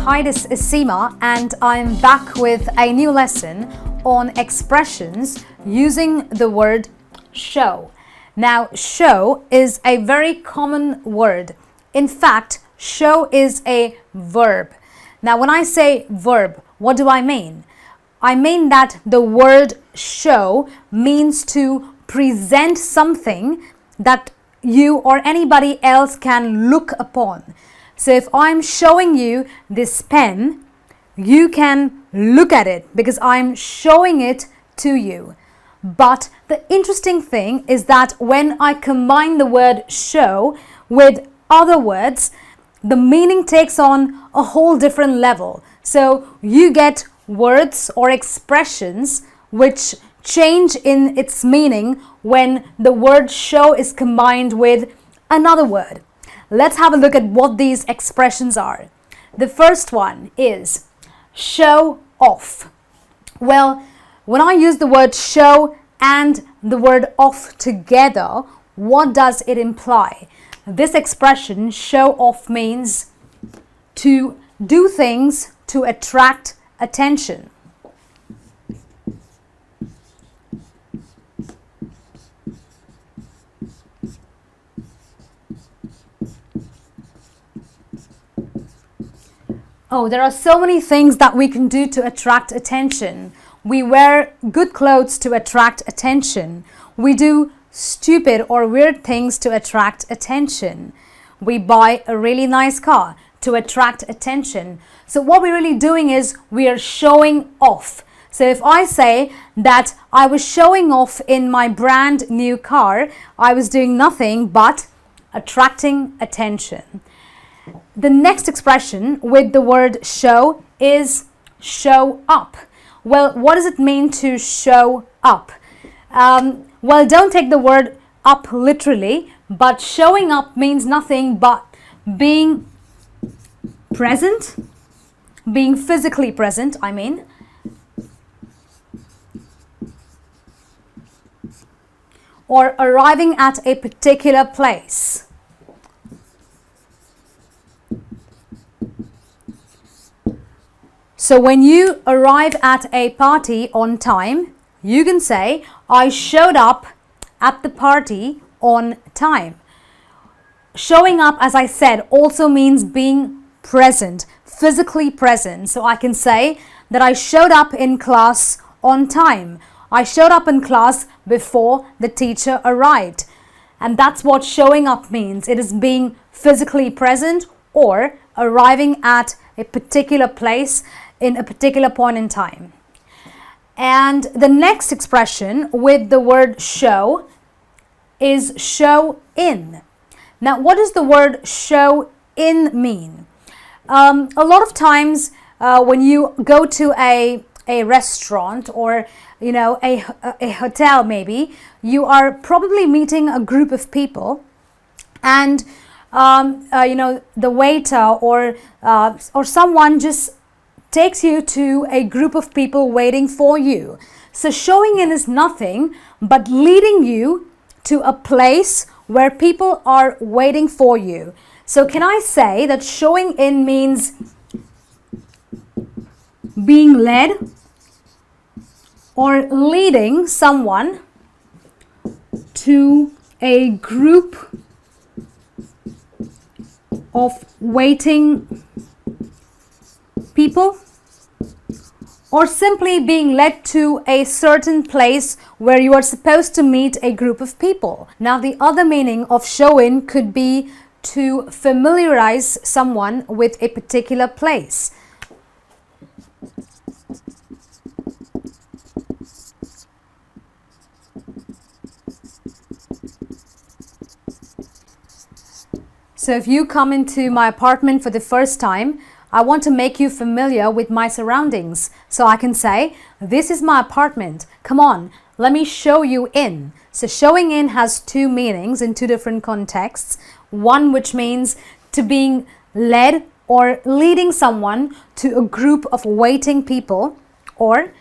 Hi, this is Ceema and I'm back with a new lesson on expressions using the word show. Now, show is a very common word. In fact, show is a verb. Now, when I say verb, what do I mean? I mean that the word show means to present something that you or anybody else can look upon. So if I'm showing you this pen, you can look at it because I'm showing it to you. But the interesting thing is that when I combine the word show with other words, the meaning takes on a whole different level. So you get words or expressions which change in its meaning when the word show is combined with another word. Let's have a look at what these expressions are. The first one is show off. Well, when I use the word show and the word off together, what does it imply? This expression, show off, means to do things to attract attention. Oh, there are so many things that we can do to attract attention. We wear good clothes to attract attention. We do stupid or weird things to attract attention. We buy a really nice car to attract attention. So what we're really doing is we are showing off. So if I say that I was showing off in my brand new car, I was doing nothing but attracting attention. The next expression with the word show is show up. Well, what does it mean to show up? Well, don't take the word up literally, but showing up means nothing but being present, being physically present, or arriving at a particular place. So when you arrive at a party on time, you can say, I showed up at the party on time. Showing up, as I said, also means being present, physically present. So I can say that I showed up in class on time. I showed up in class before the teacher arrived. And that's what showing up means. It is being physically present or arriving at a particular place in a particular point in time. And the next expression with the word show is show in. Now, what does the word show in mean? A lot of times when you go to a restaurant or a hotel, maybe you are probably meeting a group of people, and the waiter or someone just takes you to a group of people waiting for you. So showing in is nothing but leading you to a place where people are waiting for you. So can I say that showing in means being led or leading someone to a group of waiting people, or simply being led to a certain place where you are supposed to meet a group of people. Now, the other meaning of show in could be to familiarize someone with a particular place. So if you come into my apartment for the first time, I want to make you familiar with my surroundings. So I can say, this is my apartment. Come on, let me show you in. So showing in has two meanings in two different contexts. One which means to being led or leading someone to a group of waiting people, or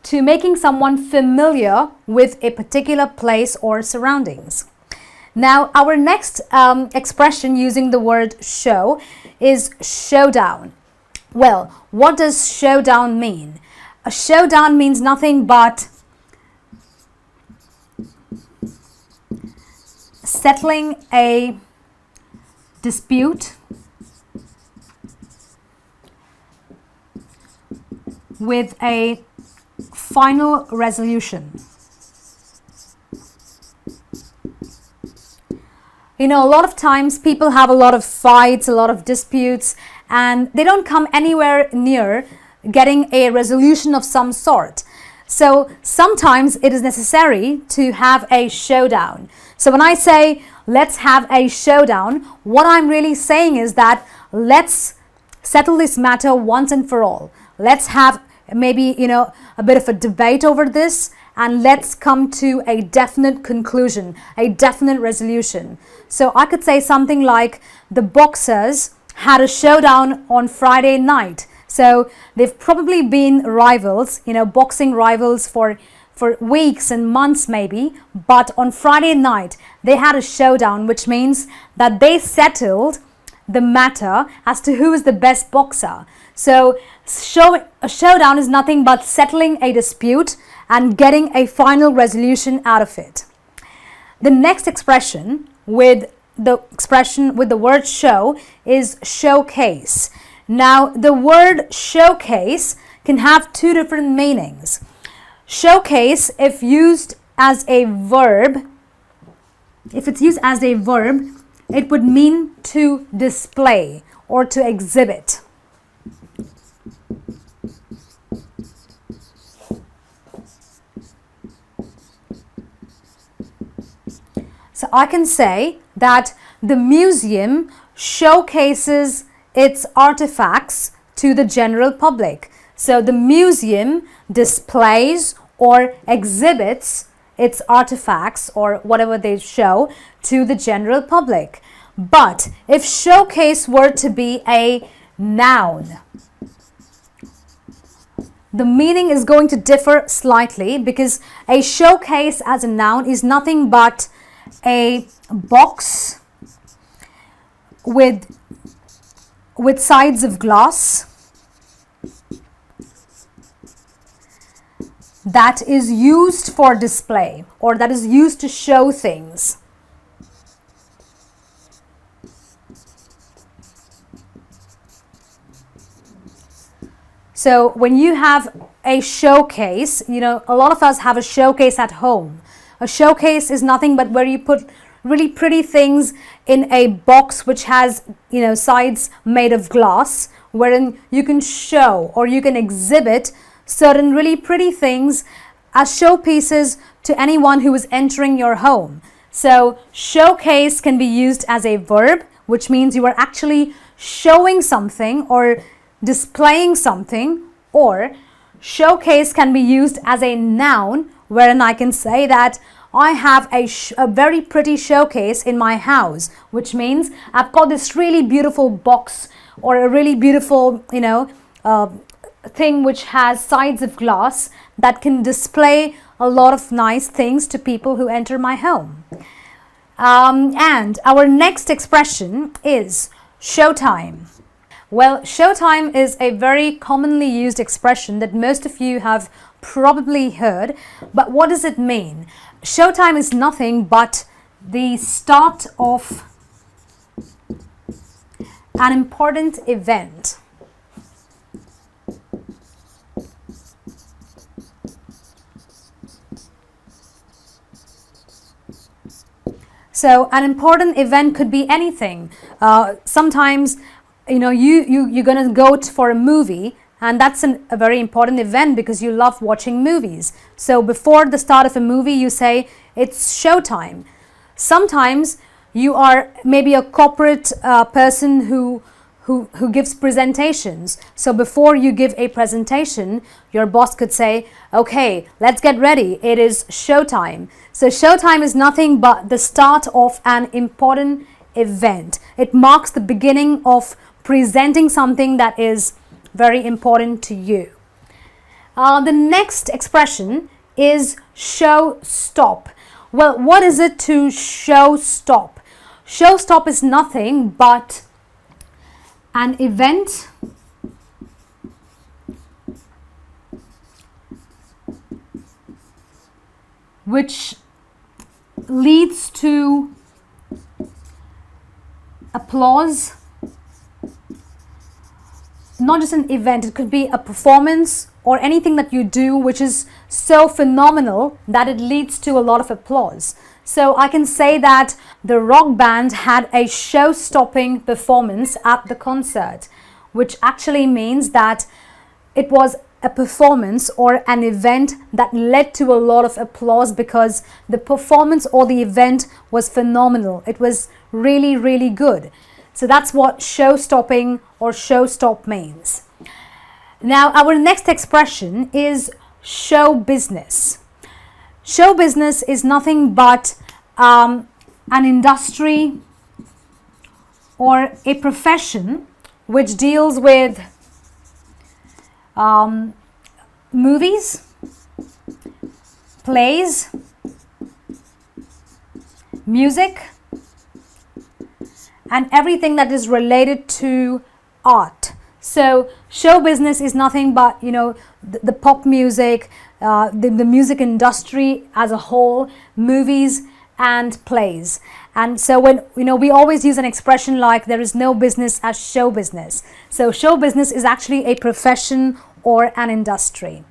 to making someone familiar with a particular place or surroundings. Now, our next expression using the word show is showdown. Well, what does showdown mean? A showdown means nothing but settling a dispute with a final resolution. You know, a lot of times people have a lot of fights, a lot of disputes, and they don't come anywhere near getting a resolution of some sort. So sometimes it is necessary to have a showdown. So when I say let's have a showdown, what I'm really saying is that let's settle this matter once and for all. Let's have maybe, a bit of a debate over this, and let's come to a definite conclusion, a definite resolution. So I could say something like the boxers had a showdown on Friday night. So they've probably been rivals, boxing rivals for weeks and months maybe, but on Friday night they had a showdown, which means that they settled the matter as to who is the best boxer. So a showdown is nothing but settling a dispute and getting a final resolution out of it. The next expression with the word show is showcase. Now, the word showcase can have two different meanings. Showcase, if it's used as a verb, it would mean to display or to exhibit. So I can say that the museum showcases its artifacts to the general public. So the museum displays or exhibits its artifacts or whatever they show to the general public. But if showcase were to be a noun, the meaning is going to differ slightly, because a showcase as a noun is nothing but a box with sides of glass that is used for display, or that is used to show things. So when you have a showcase, a lot of us have a showcase at home. A showcase is nothing but where you put really pretty things in a box which has, sides made of glass, wherein you can show or you can exhibit certain really pretty things as showpieces to anyone who is entering your home. So showcase can be used as a verb, which means you are actually showing something or displaying something, or showcase can be used as a noun, wherein I can say that I have a very pretty showcase in my house, which means I've got this really beautiful box or a really beautiful, thing which has sides of glass that can display a lot of nice things to people who enter my home. And our next expression is showtime. Well, showtime is a very commonly used expression that most of you have probably heard, but what does it mean? Showtime is nothing but the start of an important event. So an important event could be anything. Sometimes, you're going to go for a movie, and that's a very important event because you love watching movies. So before the start of a movie, you say it's showtime. Sometimes you are maybe a corporate person who gives presentations. So before you give a presentation, your boss could say, okay, let's get ready. It is showtime. So showtime is nothing but the start of an important event. It marks the beginning of presenting something that is very important to you. The next expression is show stop. Well, what is it to show stop? Show stop is nothing but an event which leads to applause. Not just an event, it could be a performance or anything that you do which is so phenomenal that it leads to a lot of applause. So I can say that the rock band had a show-stopping performance at the concert, which actually means that it was a performance or an event that led to a lot of applause because the performance or the event was phenomenal. It was really, really good. So that's what show-stopping or show-stop means. Now, our next expression is show business. Show business is nothing but an industry or a profession which deals with movies, plays, music, and everything that is related to art. So show business is nothing but, the pop music, the music industry as a whole, movies and plays. And so when, we always use an expression like there is no business as show business. So show business is actually a profession or an industry.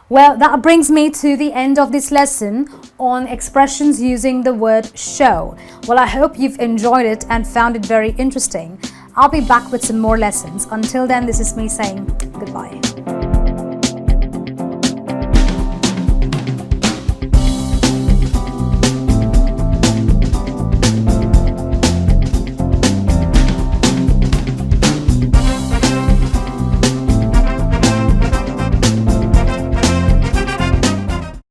Well, that brings me to the end of this lesson on expressions using the word show. Well, I hope you've enjoyed it and found it very interesting. I'll be back with some more lessons. Until then, this is me saying goodbye.